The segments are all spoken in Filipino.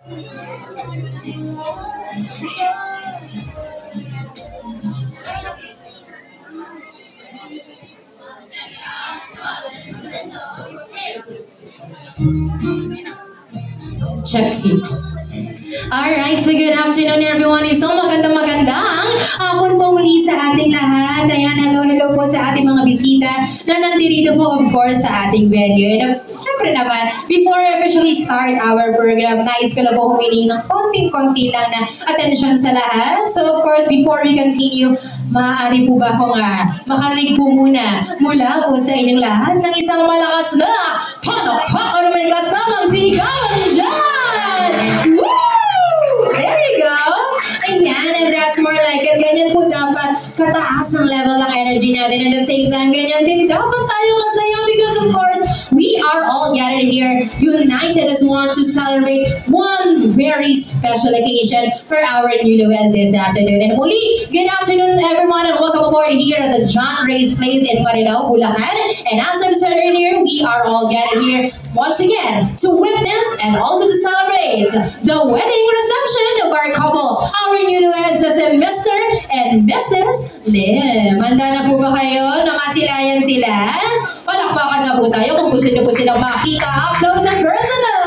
Check it. Alright, so good afternoon everyone. Isang magandang hapon po muli sa ating lahat. Ayan, hello po sa ating mga bisita na nandito po of course sa ating venue. And syempre naman, before I officially start our program, nais ko na po humiling ng konting-konti lang na attention sa lahat. So of course, before we continue, maaari po ba akong makarinig po muna mula po sa inyong lahat ng isang malakas na palakpakan na may kasamang sinigawan dyan! Woo! There you go! Ayan, and that's more like it. Ganyan po dapat kataas ang level ng energy natin. And at the same time, ganyan din dapat tayo masaya because of course, we are all gathered here, united as one to celebrate one very special occasion for our newlyweds this afternoon. And muli, good afternoon everyone and welcome aboard here at the John Ray's Place in Marilao, Bulacan. And as I've said earlier, we are all gathered here once again to witness and also to celebrate the wedding reception of our couple, our newlyweds as Mr. and Mrs. Lim. Handa na po ba kayo na masilayan sila? Palakpakan na po tayo kung gusto niyo po silang makita up close and personal.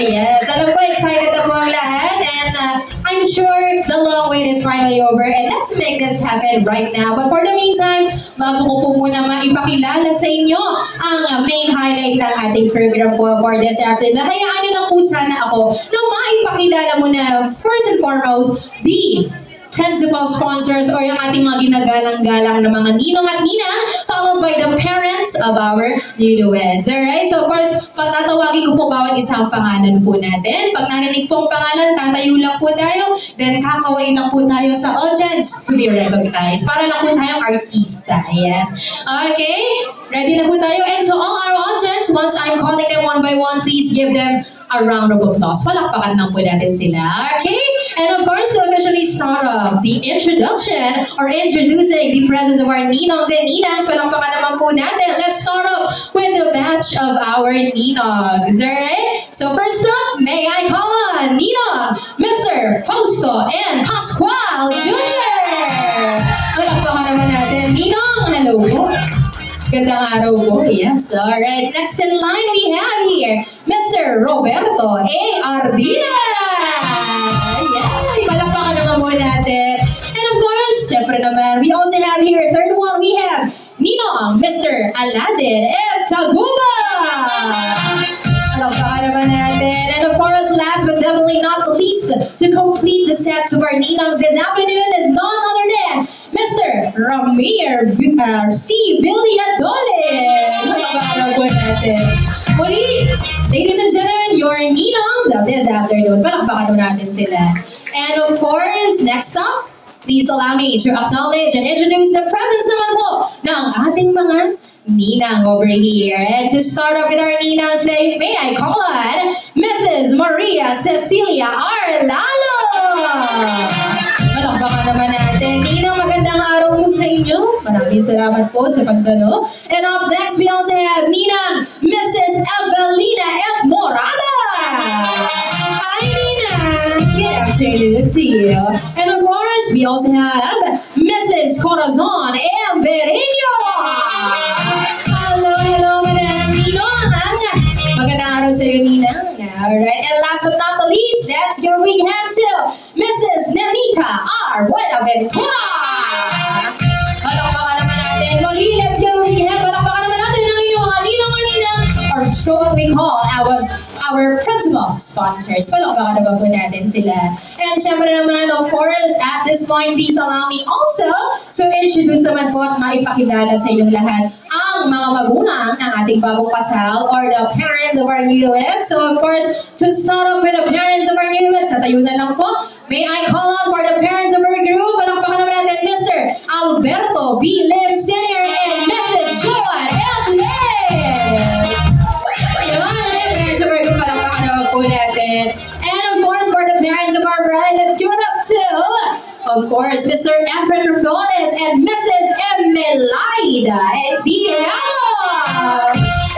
Yes, alam ko excited na po ang lahat and I'm sure the long wait is finally over and let's make this happen right now. But for the meantime, bago ko po muna maipakilala sa inyo ang main highlight ng ating program po for this afternoon, hayaan niyo lang po sana ako na maipakilala muna first and foremost the principal sponsors or yung ating mga ginagalang-galang na mga ninong at ninang, followed by the parents of our newlyweds. Alright? So of course, patatawagin ko po bawat isang pangalan po natin. Pag narinig po ang pangalan, tatayo lang po tayo, then kakaway lang po tayo sa audience to be recognized. Para lang po tayong artista. Yes. Okay? Ready na po tayo? And so all our audience, once I'm calling them one by one, please give them a round of applause. Palakpakan lang po natin sila. Okay? And of course, to officially start off the introduction or introducing the presence of our ninongs and ninangs, palakpakan naman po natin. Let's start off with the batch of our ninongs. Alright? So first up, may I call on Ninong, Mr. Fausto and Pascual Jr. Palakpakan naman natin. Ninong, hello po. Gandang araw po. Yes. Alright. Next in line we have here, Mr. Roberto A. Ardina. Yes. Palakpakan naman po natin. And of course, syempre naman, we also have here, third one, we have Ninong, Mr. Aladin F. Taguba. Palakpakan naman natin. And of course, last but definitely not the least, to complete the sets of our ninongs this afternoon is none other than Mr. Ramir C. Villadole. Palakpakan po natin. Muli, ladies and gentlemen, your ninongs of this afternoon. Palakpakan natin sila. And of course, next up, please allow me to acknowledge and introduce the presence naman po ng ating mga ninang over here. And to start off with our ninangs, may I call on Mrs. Maria Cecilia Arlalo. Malakpakan naman natin. Ninang, magandang araw po sa inyo. Maraming salamat po sa pagdano. And up next, we also have Ninang Mrs. Evelina F. Morada. Hi, Ninang. Good afternoon to you. And of course, we also have Mrs. Corazon M. Berino. Hello, Madam Ninong. Magandang araw sa iyo, Ninang. Alright, and last but not the least, let's give a big hand to Mrs. Nenita R. Buenaventura. Palakpakan naman natin. Muli, let's give a big hand. Palakpakan naman natin ang inyong mga ninong or ninang or so what we call our principal sponsors. Palakpakan naman po natin sila. And syempre naman, of course, at this point, please allow me also to introduce naman po at maipakilala sa inyong lahat ang mga magulang ng ating bagong kasal or the parents of our newlyweds. So of course, to start off with the parents of our newlyweds, tayo na lang po. May I call on for the parents of our group? Palakpakan naman natin Mr. Alberto B. Lim Sr. and Mrs. Joy F. Lim. Parents of our group, palakpakan naman po natin. And of course, for the parents of our bride, let's give it up to, of course, Mr. Efren Flores and Mrs. Emelaida Diano.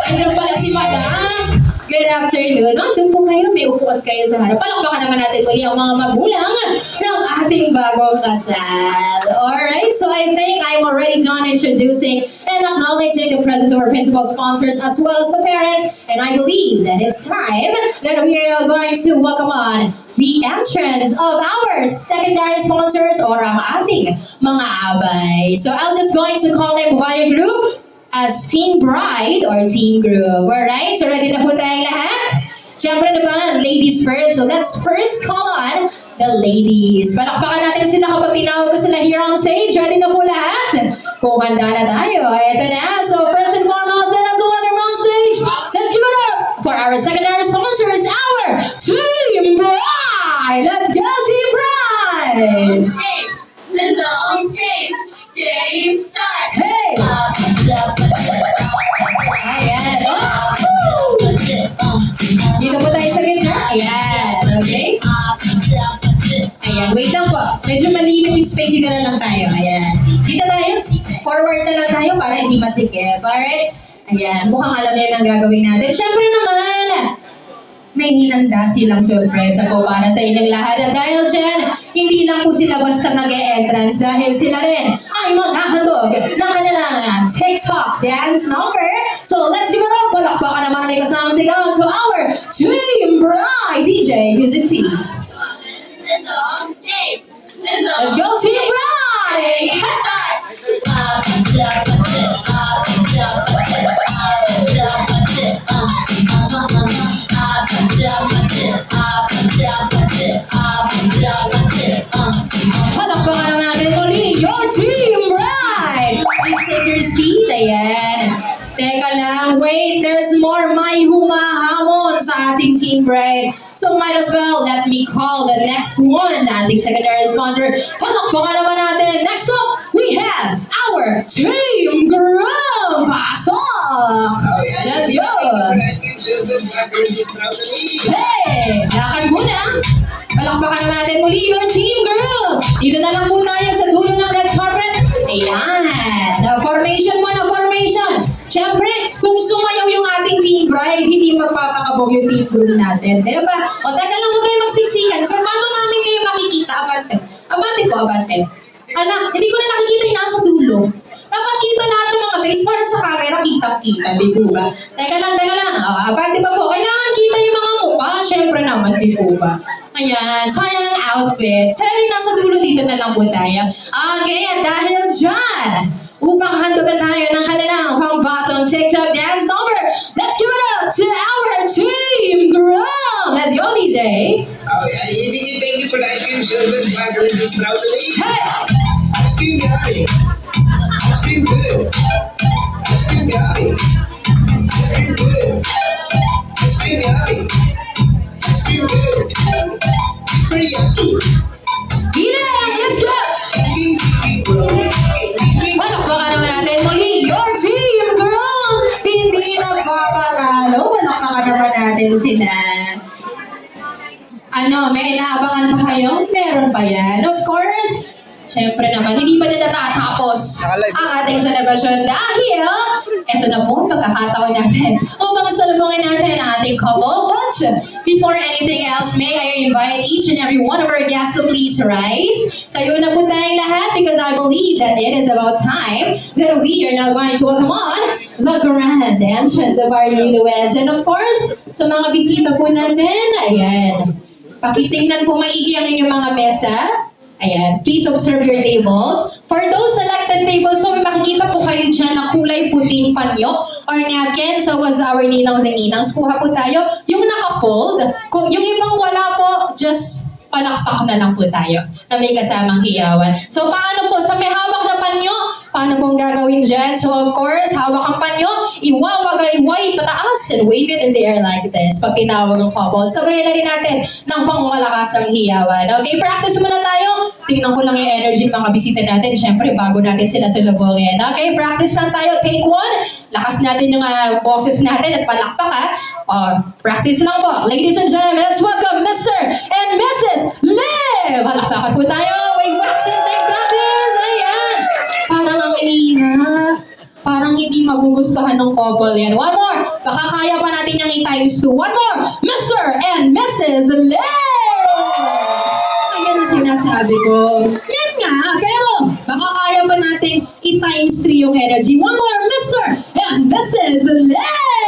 Ayun pala si Madam. Good afternoon. Ma'am, doon po kayo. May upuan kayo sa harap. Palakpakan naman natin muli ang mga magulang ng ating bagong kasal. Alright, so I think I'm already done introducing and acknowledging the presence of our principal sponsors as well as the parents. And I believe that it's time that we are going to welcome on the entrance of our secondary sponsors or ang ating mga abay. So I'm just going to call them via group as Team Bride or Team Group. Alright, so ready na po tayong lahat? Siyempre naman, ladies first. So let's first call on the ladies. Palakpakan natin sila kapag tinawag ko sila here on stage. Ready na po lahat? Kung handa na tayo. Ito na. So first and foremost, let us welcome on stage. Let's give it up for our secondary sponsors, our Team Bride. Let's go, Team Bride! Game start! Hey! Ayan. Oh! Dito po tayo sa gitna. Ayan. Okay? Ayan. Wait lang po. Medyo malimit yung space. Dito na lang tayo. Ayan. Dito tayo. Forward na lang tayo para hindi masikip. Alright? Ayan. Mukhang alam niyo ang gagawin natin. Siyempre naman, may hinanda silang sorpresa po para sa inyong lahat. At dahil dyan, hindi lang po sila basta mag-e-entrance dahil sila rin ay maghahandog ng kanilang TikTok dance number. So let's give it up. Palakpakan naman may kasama sigaw to our Team Bride. DJ, music please. Let's go, Team Bride! Start! Palakpakan naman natin muli your Team Bride! Please take your seat. Ayan. Teka lang, wait, there's more. May humahamon sa ating Team Bride. So might as well let me call the next one, ating secondary sponsor. Palakpakan naman natin. Next up, we have our Team Group. Pasok! Let's go! Hey! Lakad muna! Palakpakan naman natin muli your Team Group. Dito na lang po tayo sa dulo ng red carpet. Ayan. Formation muna, formation. Siyempre, kung sumayaw yung ating Team Bride, hindi magpapakabog yung Team Group natin. Diba? O teka lang, huwag kayo magsisikan. So, paano namin kayo makikita? Abante. Abante po, abante. Anak, hindi ko na nakikita yung nasa dulo. Dapat kita lahat ng mga face para sa camera, kita-kita, di po ba? Teka lang, abante pa po. Kailangan kita yung mga mukha. Siyempre naman, di po ba? Ayan, sayang ang outfit. Sorry, nasa dulo dito na lang po tayo. Okay, at dahil dyan, upang handogan tayo ng kanilang pang-bottom TikTok dance number, let's give it up to our Team Group! Let's go, DJ! Thank you for the ice cream service. This proudly. Hey! Ice cream yummy. Ice cream good. Ice cream yummy. Ice cream good. Ice cream yummy. Ice cream good. Pretty yummy. Bilang! Let's go! Palakpakan naman natin muli your Team Group! Hindi na papatalo. Palakpakan naman natin sila. Ano, may inaabangan pa kayo? Meron pa yan. Of course, syempre naman, hindi pa na natatapos ang ating celebration dahil eto na po ang pagkakataon natin upang salubungin natin ang ating couple. But before anything else, may I invite each and every one of our guests to please rise. Tayo na po tayong lahat because I believe that it is about time that we are now going to welcome on the grand entrance of our newlyweds. And of course, sa mga bisita po natin, ayan, pakitingnan po maigi ang inyong mga mesa. Ayan, please observe your tables. For those selected tables po, may makikita po kayo dyan na kulay puting panyo or napkin. So was our ninangs and ninangs. Kuha po tayo. Yung naka-fold, yung ibang wala po, just palakpak na lang po tayo na may kasamang hiyawan. So paano po? Sa may hawak na panyo, paano pong gagawin dyan? So of course, hawak ang panyo, iwawagay-way pataas and wave it in the air like this. Pag tinawag ng couple, sabayan na rin natin ng pangmalakasang hiyawan. Okay, practice muna tayo. Tingnan ko lang yung energy ng mga bisita natin. Siyempre, bago natin sila sulubungin. Okay, practice lang tayo. Take one. Lakas natin yung boses natin at palakpak ha. Practice lang po. Ladies and gentlemen, let's welcome Mr. and Mrs. Liv! Palakpakan po tayo. Wait, practice. Ayan. Parang ang ina. Parang hindi magugustuhan ng couple yan. One more. Baka kaya pa natin yung i-time times 2. One more, Mr. and Mrs. Lay! Ayan ang sinasabi ko. Yan nga, pero baka kaya pa natin i-times 3 yung energy. One more, Mr. and Mrs. Lay!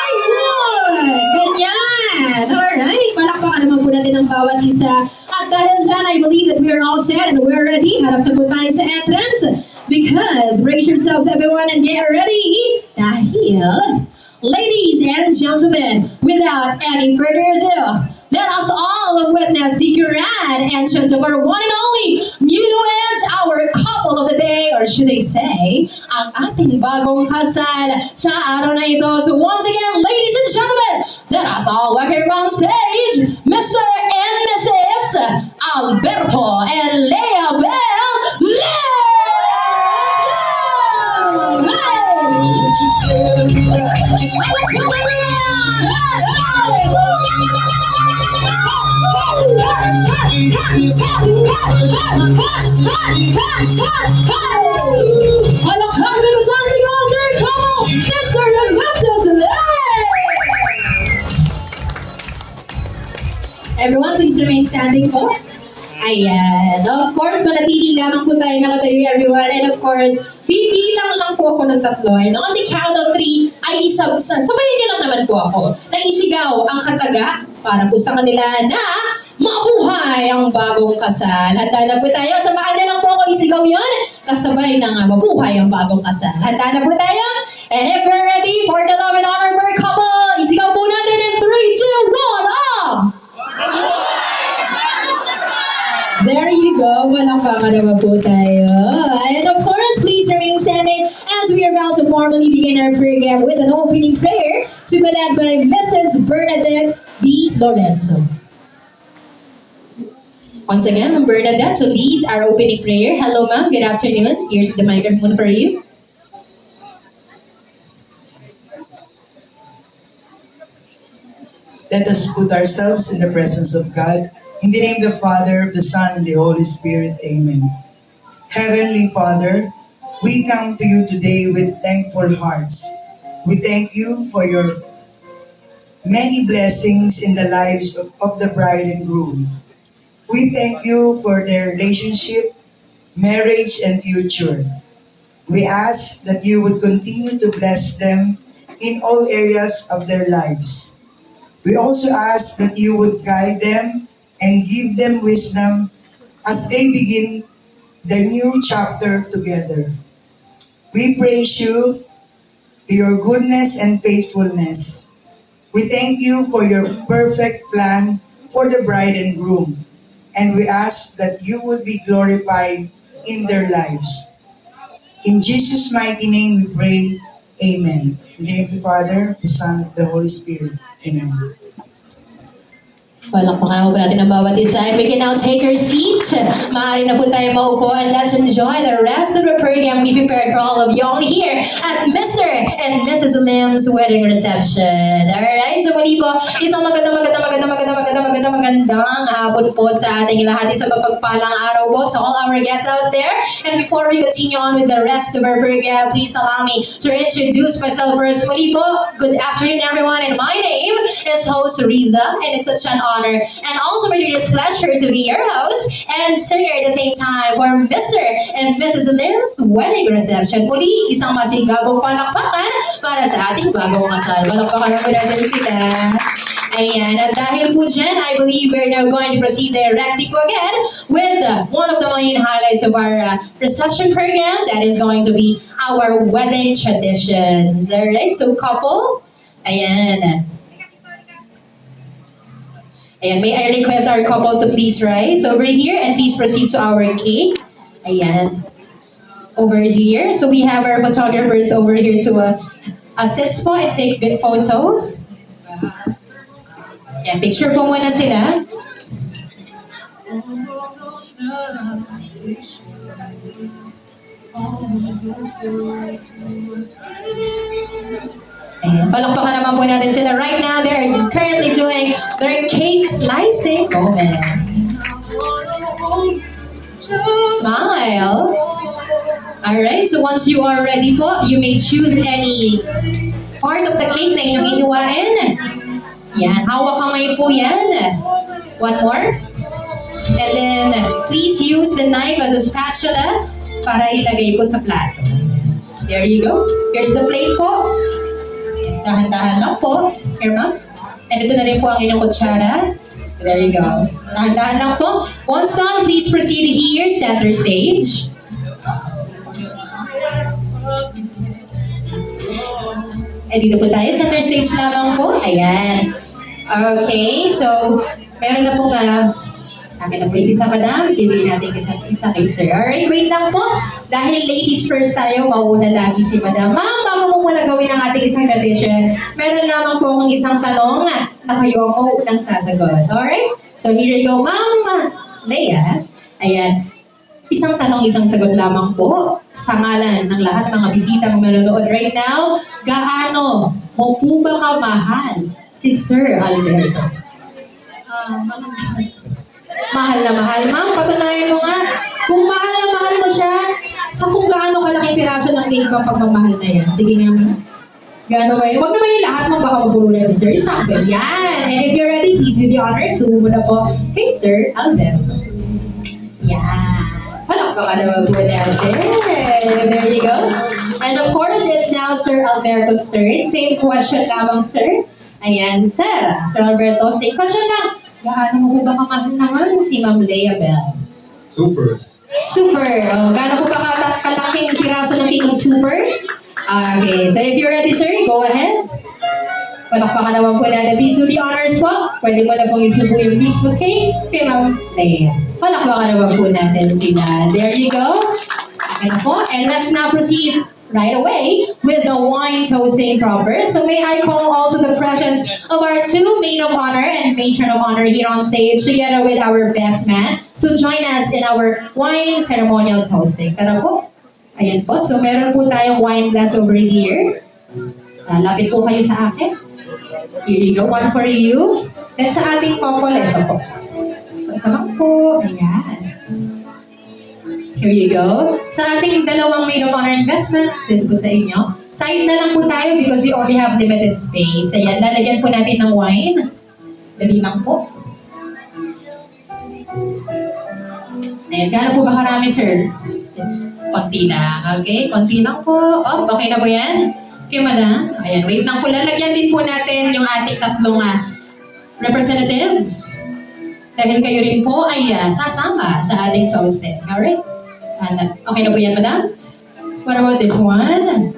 Ayun! Ganyan! Alright, palakpakan naman po natin ang bawat isa. At dahil dyan, I believe that we are all set and we're ready. Harap na po tayo sa entrance. Because, brace yourselves everyone and get ready. Dahil, ladies and gentlemen, without any further ado, let us all witness the grand entrance of our one and only newlyweds, our couple of the day, or should I say, ang ating bagong kasal sa araw na ito. So once again, ladies and gentlemen, let us all welcome on stage, Mr. and Mrs. Alberto and Lea Bell Lay! Alejandro Santiago, couple, Mr. and Mrs. Lay! Everyone, please remain standing po. Ayan. Of course, manatili lamang po tayo nakatayo, everyone. And of course, bibilang lang po ako ng 3. And on the count of 3, ay sabayin niyo lang naman po ako. Naisigaw ang kataga para po sa kanila na mabuhay ang bagong kasal. Handa na po tayo. Samahan niyo lang po ako isigaw yun. Kasabay ng mabuhay ang bagong kasal. Handa na po tayo. And if we're ready for the love and honor of our couple, isigaw po natin in 3, 2, 1, There you go. Walang pakarawa po tayo. And of course, please remain standing as we are about to formally begin our program with an opening prayer to be led by Mrs. Bernadette B. Lorenzo. Once again, I'm Bernadette to lead our opening prayer. Hello, ma'am. Good afternoon. Here's the microphone for you. Let us put ourselves in the presence of God. In the name of the Father, the Son, and the Holy Spirit. Amen. Heavenly Father, we come to you today with thankful hearts. We thank you for your many blessings in the lives of the bride and groom. We thank you for their relationship, marriage, and future. We ask that you would continue to bless them in all areas of their lives. We also ask that you would guide them and give them wisdom as they begin the new chapter together. We praise you for your goodness and faithfulness. We thank you for your perfect plan for the bride and groom, and we ask that you would be glorified in their lives. In Jesus' mighty name we pray, Amen. In the name of the Father, the Son, and the Holy Spirit. Amen. Palakpakan po natin ang bawat isa. And we can now take our seat. Maaari na po tayo maupo and let's enjoy the rest of the program we prepared for all of you only here at Mr. and Mrs. Lim's wedding reception. Alright, so muli po, isang magandang hapon po sa ating lahat. Isang mapagpalang araw po to all our guests out there. And before we continue on with the rest of our program, please allow me to introduce myself first. Muli po, good afternoon everyone, and my name is host Riza, and it's such an honor and also my greatest pleasure to be your host and singer at the same time for Mr. and Mrs. Lim's wedding reception. Muli, isang masigabong palakpakan para sa ating bagong kasal. Palakpakan po natin sila. Ayan, at dahil po dyan, I believe we're now going to proceed directly po again with one of the main highlights of our reception program. That is going to be our wedding traditions. Alright, so couple, ayan. Ayan, may I request our couple to please rise over here and please proceed to our cake. Ayan. Over here. So we have our photographers over here to assist po and take good photos. Ayan, picture po muna sila. Ayan, palakpakan naman po natin sila. Right now, they're currently doing their cake slicing moment. Smile. Alright, so once you are ready po, you may choose any part part of the cake na inyong inuwain. Yan, hawak kamay po yan. One more. And then, please use the knife as a spatula para ilagay po sa plato. There you go. Here's the plate po. Dahan-dahan lang po. Here, ma'am. And ito na rin po ang inyong kutsara. There you go. Dahan-dahan lang po. Once done, please proceed here, center stage. Eh, dito po tayo. Center stage lamang po. Ayan. Okay, so, meron na po akin na po yung isa, madam. Ibigay natin isa kay sir. Alright, wait lang po. Dahil ladies first tayo, mauuna lagi si madam. Ma'am, bago mo muna gawin ang ating isang tradition, meron lamang po akong isang tanong na kayo ang mauunang sasagot. Alright? So, here you go, ma'am. Leia. Ayan. Isang tanong, isang sagot lamang po. Sa ngalan ng lahat ng mga bisitang manonood right now, gaano mo po ba kamahal si Sir Alberto? Mahal na mahal, ma'am. Patunayan mo nga. Kung mahal na mahal mo siya, sa kung gaano kalaking piraso ng cake ang pagmamahal na yan. Sige nga, ma'am. Gaano ba yun? Huwag naman yung lahat mo baka mapulunan si Sir. Sample. Yan. And if you're ready, please do the honors. Sumo mo na po kay Sir Alberto. Yan. Palakpakan naman po natin. There you go. And of course, it's now Sir Alberto's turn. Same question lamang, sir. Ayan, sir. Sir Alberto, same question lang. Gaano mo po ba kamahal naman si Ma'am Leia Bell? Super. Super. Gaano po ba kalaking piraso ng cake ng super? Okay. So if you're ready, sir, go ahead. Palakpakan naman po natin. Please do the honors po. Pwede mo na pong isubo yung Facebook cake kay Ma'am Leia. Palakpakan naman po natin sila. There you go. Okay na po. And let's now proceed right away with the wine toasting proper. So may I call also the presence of our two maid of honor and matron of honor here on stage together with our best man to join us in our wine ceremonial toasting. Tara po. Ayan po. So meron po tayong wine glass over here. Lapit po kayo sa akin. Here you go. One for you. Then sa ating couple, ito po. So isa lang po. Ayan. Here you go. Sa ating dalawang maid of honor investment, dito po sa inyo. Side na lang po tayo because we only have limited space. Ayan, lalagyan po natin ng wine. Dali lang po. Ayan, gaano po ba karami, sir? Konti lang. Okay, konti lang po. Oh, okay na po yan? Okay, madam. Ayan, wait lang po. Lalagyan din po natin yung ating tatlong representatives. Dahil kayo rin po ay sasama sa ating toasting. Alright? Okay na po yan, madam? What about this one?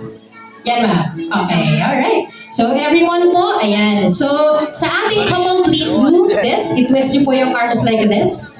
Yan, ma'am. Okay, alright. So, everyone po, ayan. So, sa ating couple, please do this. I-twist nyo po yung arms like this.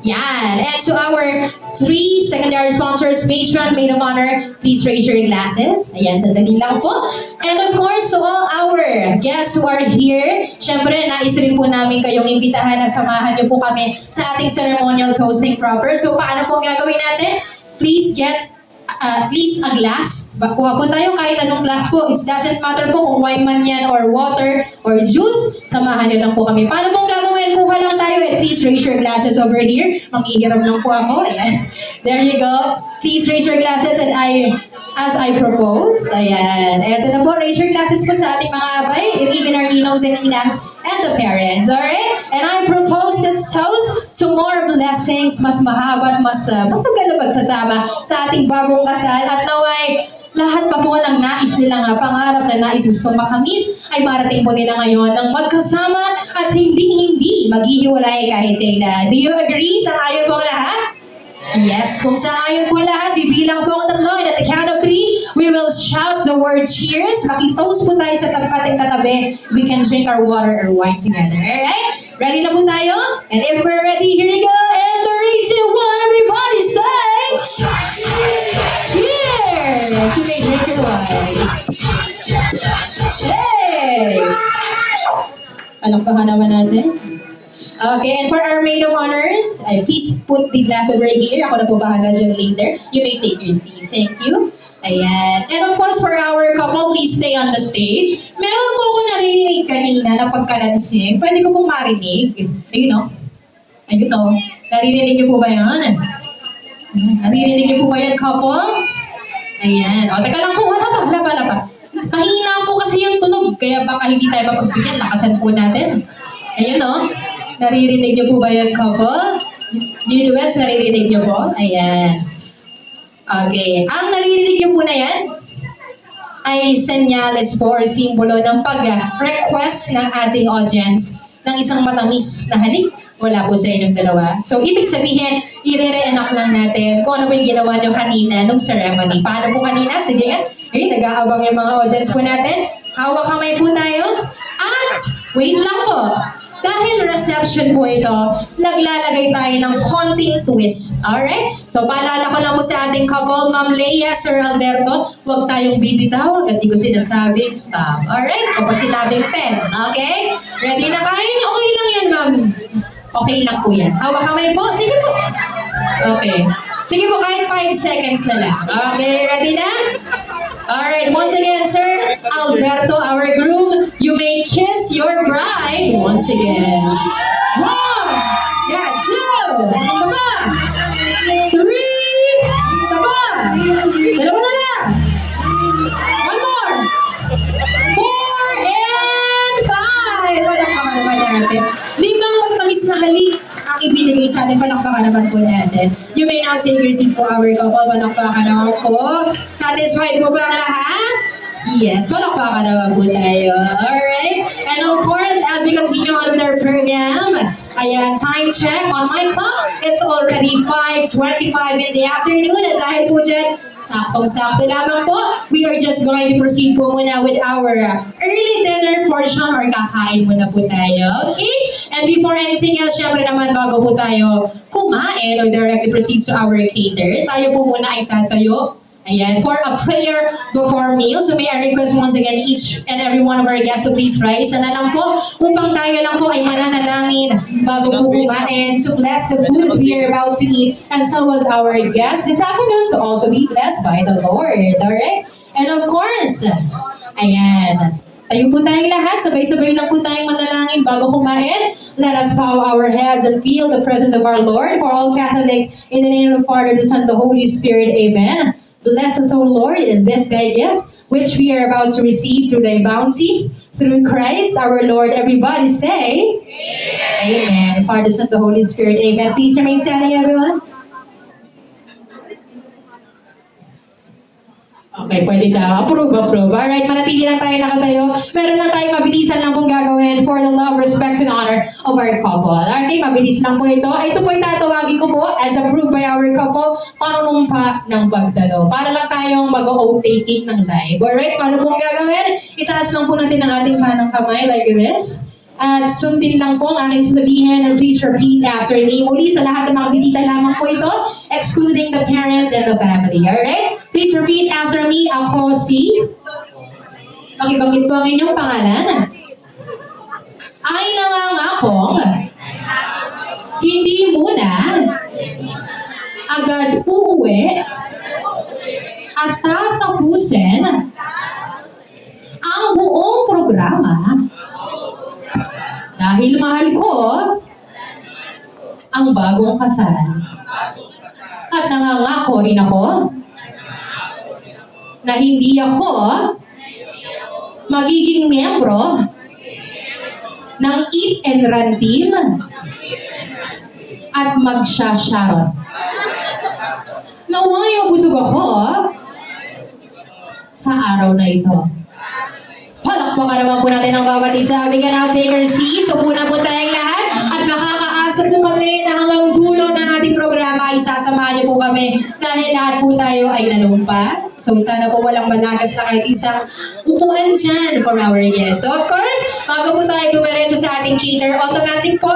Yan. And to our three secondary sponsors, patron, maid of honor, please raise your glasses. Ayan, sandali lang po. And of course, to all our guests who are here, syempre, nais rin po namin kayong imbitahan na samahan niyo po kami sa ating ceremonial toasting proper. So, paano po gagawin natin? Please get at least a glass. Kuha po tayo kahit anong glass po. It doesn't matter po kung wine man yan or water or juice. Samahan niyo lang po kami. Paano pong gagawin? Kuha lang tayo and please raise your glasses over here. Maghihiram lang po ako. Ayan. There you go. Please raise your glasses and as I proposed. Ayan. Eto na po. Raise your glasses po sa ating mga abay and even our ninongs and inangs and the parents. Alright? And I propose this toast to more blessings, mas mahaba at mas matagal na pagsasama sa ating bagong kasal at naway lahat pa po ng nais nilang pangarap na nais gusto makamit ay marating po nila ngayon ng magkasama at hindi maghihiwalay kahit kailan. Do you agree? Sang-ayon po ang lahat? Yes, kung sang-ayon po lahat, bibilang po ang tatlo and at the count of 3, we will shout the word cheers. Makitoast po tayo sa ating katabi. We can drink our water or wine together. Alright? Ready na po tayo? And if we're ready, here we go. And 3, 2, 1, everybody say cheers! You may drink your wine. Hey! Palakpakan naman natin. Okay, and for our maid of honors, please put the glass over here. Ako na po bahala dyan later. You may take your seat. Thank you. Ayan. And of course, for our couple, please stay on the stage. Meron po ako narinig kanina na pagkalansing. Pwede ko pong marinig. Ayun o. Ayun o. Narinig niyo po ba yan? Narinig niyo po ba yan, couple? Ayan. O, teka lang po. Wala pa. Mahina po kasi yung tunog, kaya baka hindi tayo mapagbigyan. Lakasan po natin. Ayun o. Naririnig niyo po ba yan, couple? Newlyweds, naririnig niyo po? Ayan. Okay. Ang naririnig niyo po na yan ay senyales po or simbolo ng pag-request ng ating audience ng isang matamis na halik wala po sa inyong dalawa. So, ibig sabihin, i-re-reenact lang natin kung ano po yung ginawa nyo kanina nung ceremony. Paano po kanina? Sige nga. Nag-aabang yung mga audience po natin. Hawak kamay po tayo. At, wait lang po. Dahil reception po ito, naglalagay tayo ng konting twist. Alright? So, paalala ko lang po sa ating couple, Ma'am Leia, Sir Alberto, huwag tayong bibitaw. Agad di ko sinasabing stop. Alright? Kapag sinabing 10. Okay? Ready na kain? Okay lang yan, ma'am. Okay lang po yan. Hawak kamay po. Sige po. Okay. Sige po, kahit 5 seconds na lang. Okay, ready na? Alright, once again, Sir Alberto, our groom, you may kiss your bride once again. 1, yeah, 2, saba, 3, saba, dalawa na lang, 1 more, 4, and 5. Walang kama naman natin. 5 magtamis na halik ang ibinigay sa atin. Palakpakan naman po natin. You may now take your seat po, our couple. Palakpakan naman po. Satisfied po ba ang lahat? Yes, palakpakan naman po tayo. Alright? And of course, as we continue on with our program, ayan, time check on my clock. It's already 5:25 in the afternoon. At dahil po dyan, saktong-sakto lamang po, we are just going to proceed po muna with our early dinner portion or kakain muna po tayo. Okay? And before anything else, syempre naman bago po tayo kumain or directly proceed to our cater, tayo po muna ay tatayo. Ayan, for a prayer before meal. So may I request once again each and every one of our guests to please rise. Sana lang po, upang tayo lang po ay mananalangin bago po kumain to bless the food we are about to eat. And so was our guest this afternoon to also be blessed by the Lord. Alright? And of course, ayan, tayo po tayong lahat, sabay-sabay lang po tayong manalangin bago kumain. Let us bow our heads and feel the presence of our Lord. For all Catholics, in the name of the Father, the Son, the Holy Spirit, Amen. Bless us, O Lord, in this thy gift, which we are about to receive through thy bounty, through Christ our Lord. Everybody say, Amen. Father, Son, the Holy Spirit, Amen. Please remain standing, everyone. Okay, pwede na. Approve. Alright, manatili lang tayo nakatayo. Meron lang tayong mabilisan lang pong gagawin for the love, respect, and honor of our couple. Okay, mabilis lang po ito. Ito po yung tatawagin ko po as approved by our couple, panunumpa ng pagdalo. Para lang tayong mag-o-taking ng live. Alright, paano pong gagawin? Itaas lang po natin ang ating panang kamay like this. At sundin lang po ang aking sabihin and please repeat after me. Muli sa lahat ng mga bisita lamang po ito, excluding the parents and the family. Alright? Please repeat after me. Ako si... Pakibanggit po ang inyong pangalan. Ay nangangakong hindi muna agad uuwi at tatapusin ang buong programa dahil mahal ko ang bagong kasal. At nangangako rin ako na hindi ako magiging miyembro ng Eat and Run team at magsasharon. Naway mabusog ako sa araw na ito. Palakpakan naman po natin ang bawat isa. We can now take our seats. So muna po tayong lahat. At makakaasa po kami na hanggang dulo ng ating programa ay sasamahan niyo po kami dahil lahat po tayo ay nalumpa. So sana po walang malagas na kahit isang upuan dyan for our guests. So of course, bago po tayo dumiretso sa ating cater, automatic po,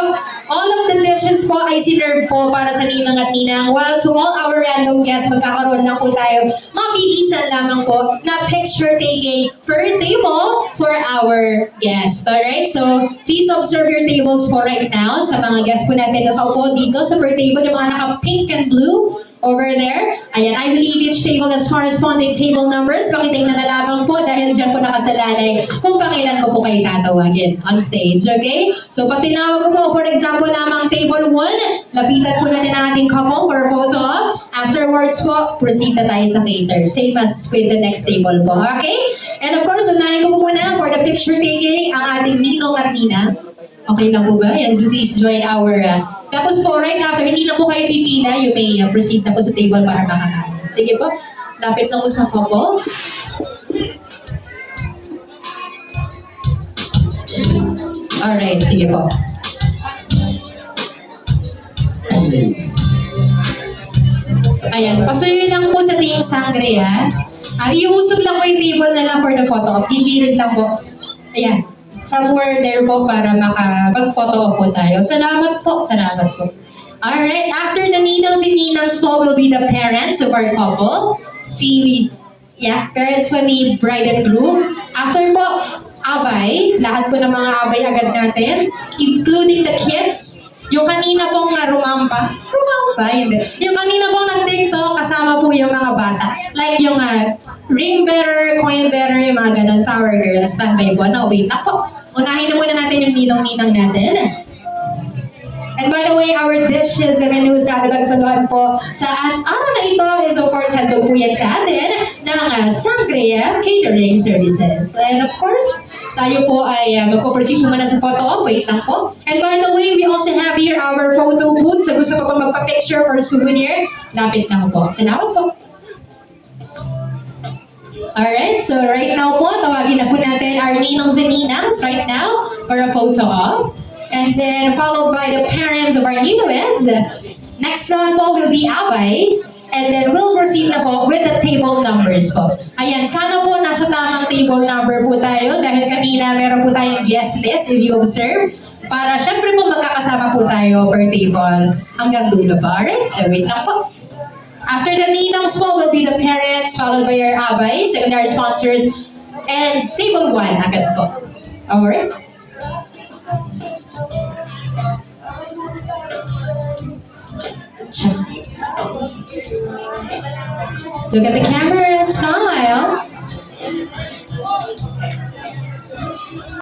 all of the dishes po ay sinerve po para sa ninang at ninang. While to all our random guests, magkakaroon lang po tayo mabilisan lamang po na picture taking per table for our guests. Alright? So, please observe your tables po right now sa mga guests po natin na nakaupo dito sa per table, yung mga naka-pink and blue over there. Ayan, I believe each table has corresponding table numbers. Pakitingnan na lamang po dahil dyan po nakasalalay kung pangilan ko po kayo tatawagin on stage. Okay? So, pag tinawag ko po, for example, lamang table 1, lapitan po natin ang ating couple for photo. Afterwards po, proceed na tayo sa cater. Same as with the next table po. Okay? And of course, unahin ko po muna for the picture taking ang ating Ninong at Nina. Okay lang po ba? And please join our... tapos po, right after, hindi na po kayo pipila. You may proceed na po sa table para makakain. Sige po, lapit na po sa couple. Alright, sige po. Ayan, pasuyo lang po sa Team Sangria. Iusog lang po yung table na lang for the photo op. Gigilid lang po. Ayan, somewhere there po para makapag-photo op po tayo. Salamat po, salamat po. Alright, after the ninangs and ninangs po will be the parents of our couple. Parents po ni bride and groom. After po, abay. Lahat po ng mga abay agad natin. Including the kids. Yung kanina pong rumampa, hindi. Yung kanina pong nag-TikTok, kasama po yung mga bata. Like yung ring bearer, coin bearer, yung mga ganun, flower girl, standby po. No, wait na po. Unahin na muna natin yung ninong-ninang natin. And by the way, our dishes and menus na nagsaluhan po sa araw na ito is of course handog po yan sa atin ng Sangria Catering Services. And of course, tayo po ay magpo-proceed po muna sa photo op. Wait lang po. And by the way, we also have here our photo booth. So gusto pa po magpa-picture or souvenir, lapit lang po. Salamat po. Alright, so right now po, tawagin na po natin our ninongs and ninangs right now for a photo op. And then followed by the parents of our newlyweds. Next one po will be Abay. And then we'll proceed na po with the table numbers po. Ayan, sana po nasa tamang table number po tayo dahil kanina meron po tayong guest list if you observe. Para syempre po magkakasama po tayo per table hanggang dulo pa. Alright, so wait lang po. After the ninongs po will be the parents followed by our Abay, secondary sponsors, and table 1 agad po. Alright. Look at the camera and smile.